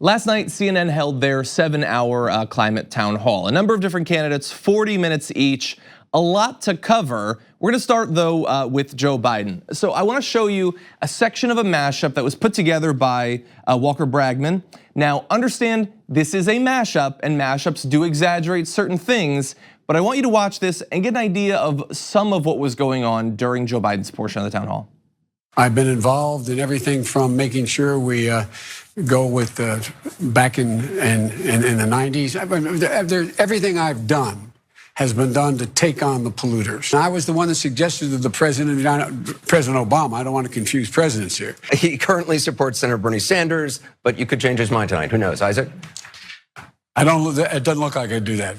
Last night, CNN held their 7-hour climate town hall. A number of different candidates, 40 minutes each, a lot to cover. We're gonna start though with Joe Biden. So I wanna show you a section of a mashup that was put together by Walker Bragman. Now understand, this is a mashup and mashups do exaggerate certain things, but I want you to watch this and get an idea of some of what was going on during Joe Biden's portion of the town hall. I've been involved in everything from making sure we go with back in the 90s. Everything I've done has been done to take on the polluters. I was the one that suggested to the President Obama, I don't want to confuse presidents here. He currently supports Senator Bernie Sanders, but you could change his mind tonight. Who knows, Isaac? It doesn't look like I'd do that.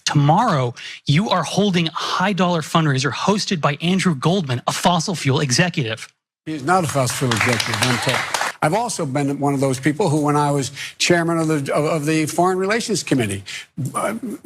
Tomorrow, you are holding a high-dollar fundraiser hosted by Andrew Goldman, a fossil fuel executive. He's not a fossil fuel executive. I've also been one of those people who, when I was chairman of the Foreign Relations Committee,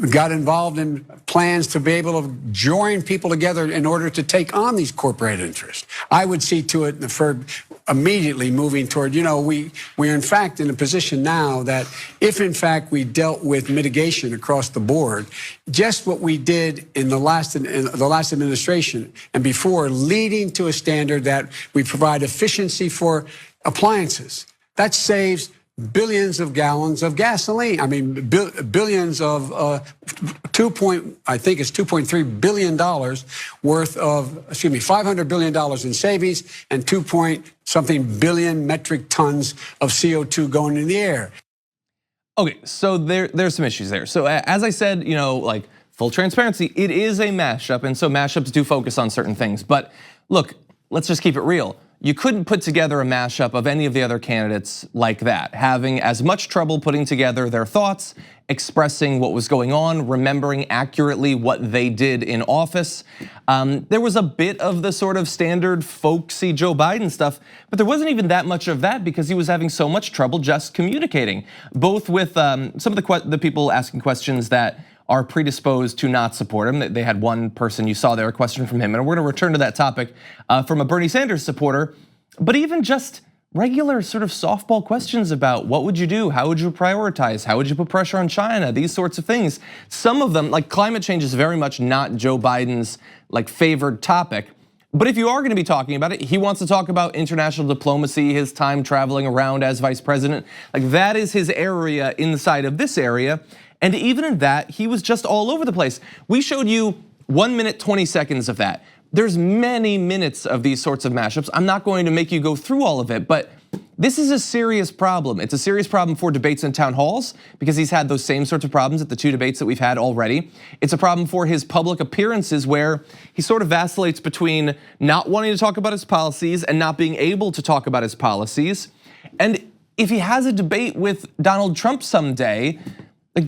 got involved in plans to be able to join people together in order to take on these corporate interests. I would see to it for immediately moving toward, we're in fact in a position now that if in fact we dealt with mitigation across the board, just what we did in the last administration and before, leading to a standard that we provide efficiency for appliances. That saves billions of gallons of gasoline. I mean, billions of $2.3 billion worth of, $500 billion in savings and 2-something billion metric tons of CO2 going in the air. Okay, so there's some issues there. So as I said, like full transparency, it is a mashup, and so mashups do focus on certain things. But look, let's just keep it real. You couldn't put together a mashup of any of the other candidates like that, having as much trouble putting together their thoughts, expressing what was going on, remembering accurately what they did in office. There was a bit of the sort of standard folksy Joe Biden stuff, but there wasn't even that much of that because he was having so much trouble just communicating, both with some of the people asking questions that are predisposed to not support him. They had one person, you saw there, a question from him, and we're gonna return to that topic from a Bernie Sanders supporter, but even just regular sort of softball questions about what would you do, how would you prioritize, how would you put pressure on China, these sorts of things. Some of them, like climate change is very much not Joe Biden's favored topic, but if you are gonna be talking about it, he wants to talk about international diplomacy, his time traveling around as vice president. That is his area inside of this area. And even in that, he was just all over the place. We showed you 1 minute, 20 seconds of that. There's many minutes of these sorts of mashups. I'm not going to make you go through all of it, but this is a serious problem. It's a serious problem for debates and town halls because he's had those same sorts of problems at the 2 debates that we've had already. It's a problem for his public appearances where he sort of vacillates between not wanting to talk about his policies and not being able to talk about his policies. And if he has a debate with Donald Trump someday,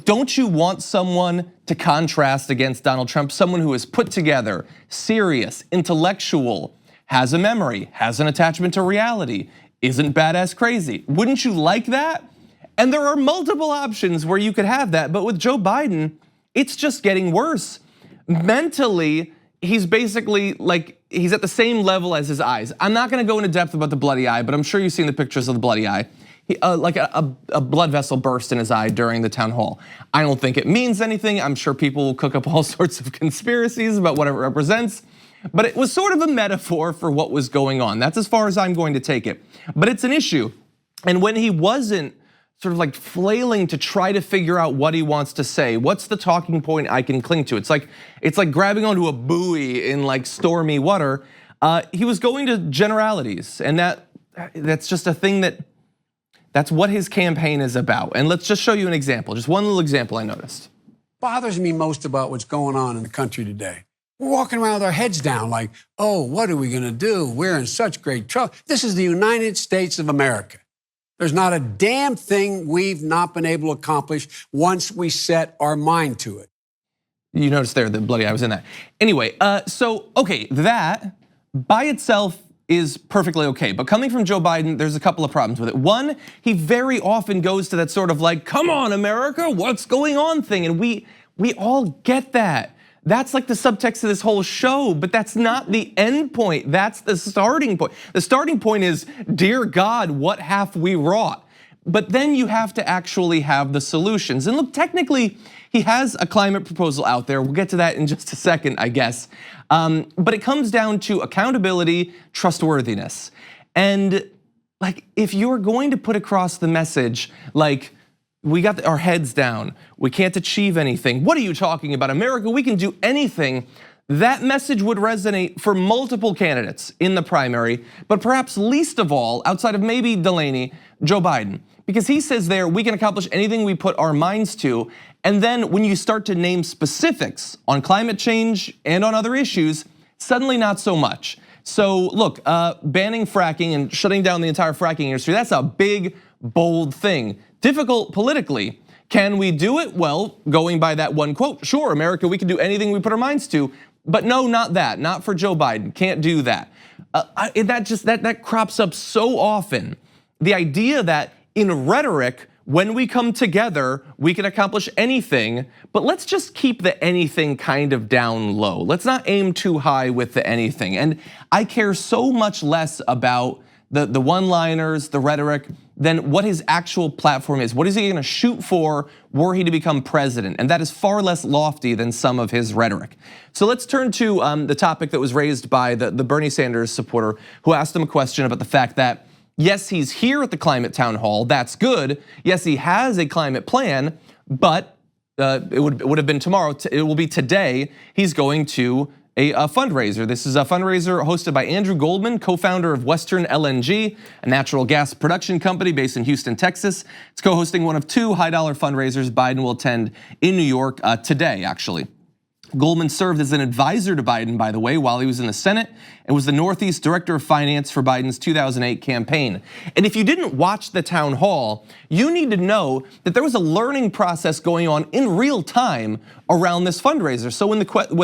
don't you want someone to contrast against Donald Trump? Someone who is put together, serious, intellectual, has a memory, has an attachment to reality, isn't badass crazy. Wouldn't you like that? And there are multiple options where you could have that, but with Joe Biden, it's just getting worse. Mentally, he's basically he's at the same level as his eyes. I'm not gonna go into depth about the bloody eye, but I'm sure you've seen the pictures of the bloody eye. Like a blood vessel burst in his eye during the town hall. I don't think it means anything. I'm sure people will cook up all sorts of conspiracies about what it represents, but it was sort of a metaphor for what was going on. That's as far as I'm going to take it. But it's an issue. And when he wasn't sort of flailing to try to figure out what he wants to say, what's the talking point I can cling to? It's like grabbing onto a buoy in stormy water. He was going to generalities, and that's just a thing that's what his campaign is about. And let's just show you an example, just one little example I noticed. Bothers me most about what's going on in the country today. We're walking around with our heads down like, oh, what are we gonna do? We're in such great trouble. This is the United States of America. There's not a damn thing we've not been able to accomplish once we set our mind to it. You noticed there, the bloody eye was in that. Anyway, so okay, that by itself is perfectly okay. But coming from Joe Biden, there's a couple of problems with it. One, he very often goes to that sort of come on America, what's going on thing. And we all get that. That's like the subtext of this whole show, but that's not the end point. That's the starting point. The starting point is, dear God, what have we wrought? But then you have to actually have the solutions. And look, technically, he has a climate proposal out there. We'll get to that in just a second, I guess. But it comes down to accountability, trustworthiness. And like, if you're going to put across the message, like, we got our heads down, we can't achieve anything, what are you talking about? America, we can do anything. That message would resonate for multiple candidates in the primary, but perhaps least of all, outside of maybe Delaney, Joe Biden. Because he says there, we can accomplish anything we put our minds to. And then when you start to name specifics on climate change and on other issues, suddenly not so much. So look, banning fracking and shutting down the entire fracking industry, that's a big, bold thing. Difficult politically. Can we do it? Well, going by that one quote, sure, America, we can do anything we put our minds to. But no, not that, not for Joe Biden, can't do that. That crops up so often. The idea that in rhetoric, when we come together, we can accomplish anything, but let's just keep the anything kind of down low. Let's not aim too high with the anything. And I care so much less about the one-liners, the rhetoric, than what his actual platform is. What is he gonna shoot for were he to become president? And that is far less lofty than some of his rhetoric. So let's turn to the topic that was raised by the Bernie Sanders supporter who asked him a question about the fact that, yes, he's here at the climate town hall, that's good. Yes, he has a climate plan, but it would have been tomorrow, it will be today, he's going to a fundraiser. This is a fundraiser hosted by Andrew Goldman, co-founder of Western LNG, a natural gas production company based in Houston, Texas. It's co-hosting one of two high-dollar fundraisers Biden will attend in New York today, actually. Goldman served as an advisor to Biden, by the way, while he was in the Senate, and was the Northeast Director of Finance for Biden's 2008 campaign. And if you didn't watch the town hall, you need to know that there was a learning process going on in real time around this fundraiser. So when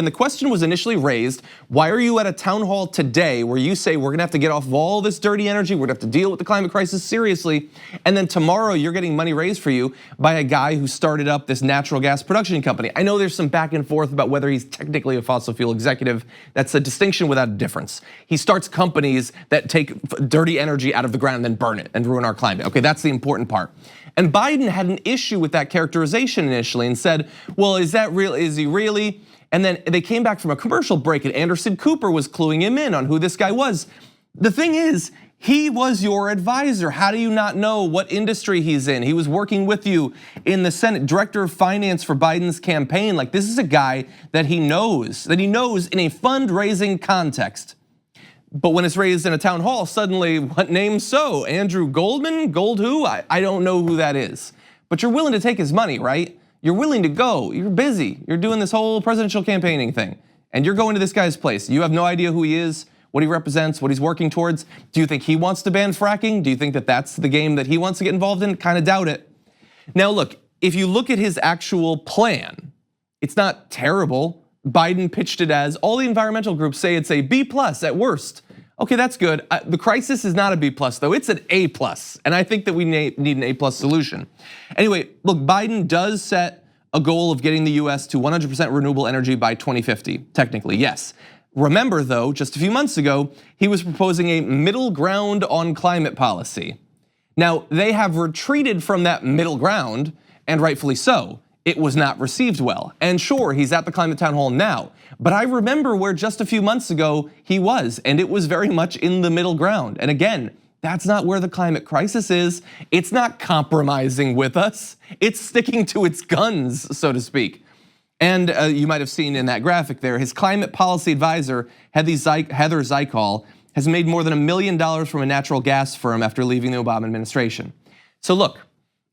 the question was initially raised, why are you at a town hall today where you say we're gonna have to get off of all this dirty energy, we're gonna have to deal with the climate crisis seriously, and then tomorrow you're getting money raised for you by a guy who started up this natural gas production company. I know there's some back and forth about whether he's technically a fossil fuel executive. That's a distinction without a difference. He starts companies that take dirty energy out of the ground and then burn it and ruin our climate. Okay, that's the important part. And Biden had an issue with that characterization initially and said, well, is that real? Is he really? And then they came back from a commercial break and Anderson Cooper was cluing him in on who this guy was. The thing is, he was your advisor. How do you not know what industry he's in? He was working with you in the Senate, Director of Finance for Biden's campaign. Like, this is a guy that he knows in a fundraising context. But when it's raised in a town hall, suddenly, what name so? Andrew Goldman? Gold who? I don't know who that is. But you're willing to take his money, right? You're willing to go, you're busy. You're doing this whole presidential campaigning thing. And you're going to this guy's place. You have no idea who he is, what he represents, what he's working towards. Do you think he wants to ban fracking? Do you think that that's the game that he wants to get involved in? Kind of doubt it. Now look, if you look at his actual plan, it's not terrible. Biden pitched it as, all the environmental groups say it's a B+ at worst. Okay, that's good. The crisis is not a B+ though, it's an A+. And I think that we need an A+ solution. Anyway, look, Biden does set a goal of getting the US to 100% renewable energy by 2050, technically, yes. Remember though, just a few months ago, he was proposing a middle ground on climate policy. Now, they have retreated from that middle ground, and rightfully so. It was not received well. And sure, he's at the climate town hall now, but I remember where just a few months ago he was, and it was very much in the middle ground. And again, that's not where the climate crisis is. It's not compromising with us. It's sticking to its guns, so to speak. And you might have seen in that graphic there, his climate policy advisor, Heather Zykal, has made more than $1 million from a natural gas firm after leaving the Obama administration. So look,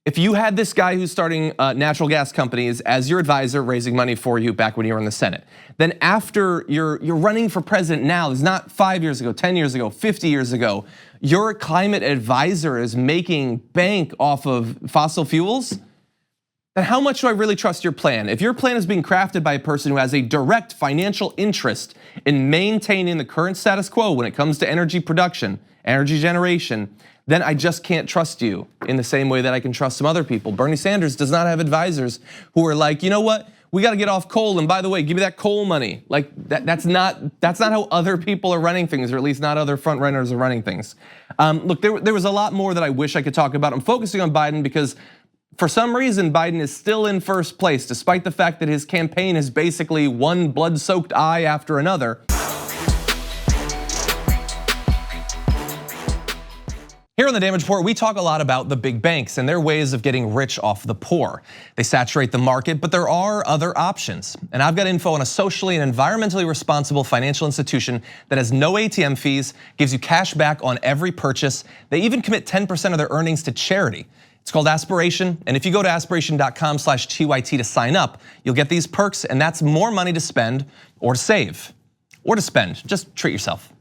if you had this guy who's starting natural gas companies as your advisor, raising money for you back when you were in the Senate, then after you're running for president now, it's not 5 years ago, 10 years ago, 50 years ago, your climate advisor is making bank off of fossil fuels, then how much do I really trust your plan? If your plan is being crafted by a person who has a direct financial interest in maintaining the current status quo when it comes to energy production, energy generation, then I just can't trust you in the same way that I can trust some other people. Bernie Sanders does not have advisors who are like, you know what? we got to get off coal, and by the way, give me that coal money. Like that's not how other people are running things, or at least not other front runners are running things. Look, there was a lot more that I wish I could talk about. I'm focusing on Biden because for some reason, Biden is still in first place, despite the fact that his campaign is basically one blood-soaked eye after another. Here on the Damage Report, we talk a lot about the big banks and their ways of getting rich off the poor. They saturate the market, but there are other options. And I've got info on a socially and environmentally responsible financial institution that has no ATM fees, gives you cash back on every purchase. They even commit 10% of their earnings to charity. It's called Aspiration, and if you go to aspiration.com/TYT to sign up, you'll get these perks, and that's more money to spend or to save or to spend. Just treat yourself.